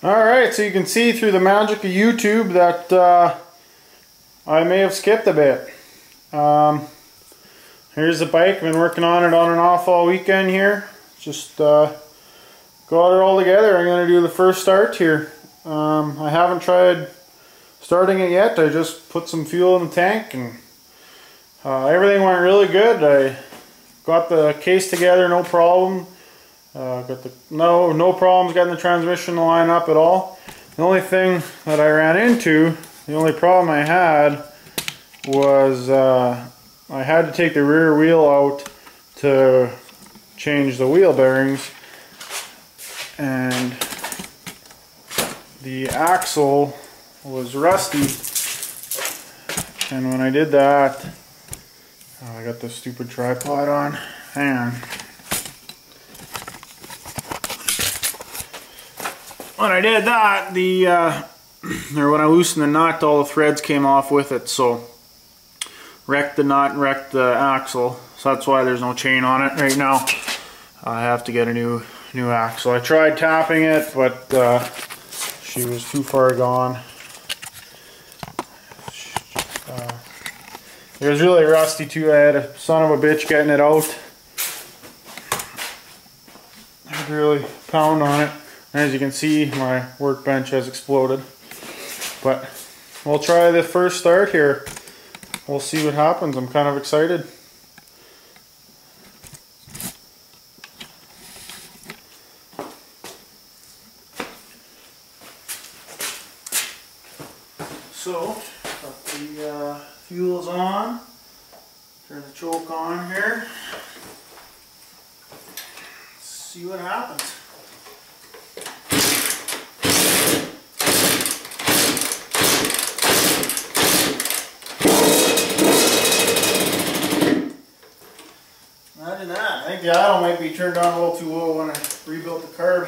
Alright, so you can see through the magic of YouTube that I may have skipped a bit. Here's the bike. I've been working on it on and off all weekend here. Just got it all together. I'm going to do the first start here. I haven't tried starting it yet. I just put some fuel in the tank and everything went really good. I got the case together, no problem. No problems getting the transmission to line up at all. The only thing that I ran into, the only problem I had was I had to take the rear wheel out to change the wheel bearings, and the axle was rusty, and when I did that, I got this stupid tripod on, hang on. When I did that, when I loosened the nut, all the threads came off with it, so wrecked the nut and wrecked the axle. So that's why there's no chain on it right now. I have to get a new axle. I tried tapping it, but she was too far gone. It was really rusty too. I had a son of a bitch getting it out. I had to really pound on it. As you can see, my workbench has exploded. But we'll try the first start here. We'll see what happens. I'm kind of excited. So, got the fuels on. Turn the choke on here. Let's see what happens. Imagine that. I think the idle might be turned on a little too low when I rebuilt the carb.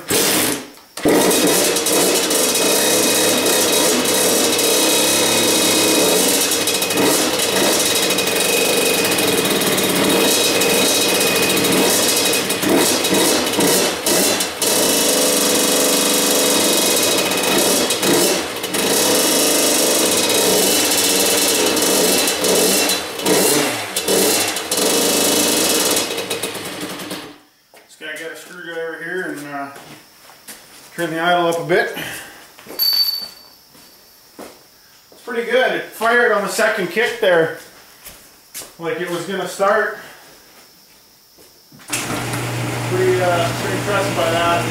Get a screwdriver here and turn the idle up a bit. It's pretty good. It fired on the second kick there, like it was going to start. Pretty impressed by that.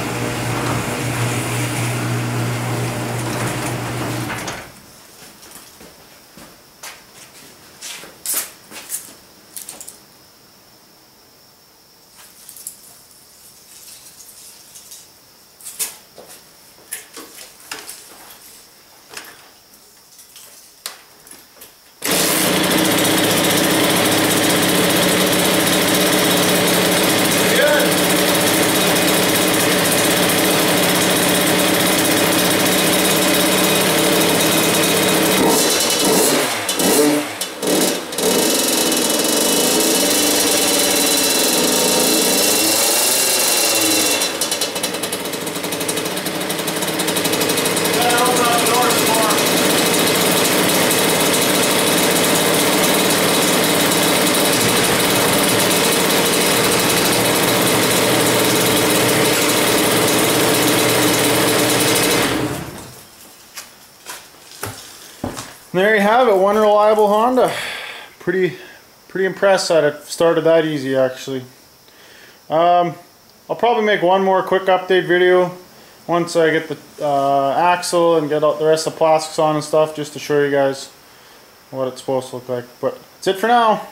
There you have it, one reliable Honda. Pretty impressed that it started that easy, actually. I'll probably make one more quick update video once I get the axle and get out the rest of the plastics on and stuff, just to show you guys what it's supposed to look like. But that's it for now.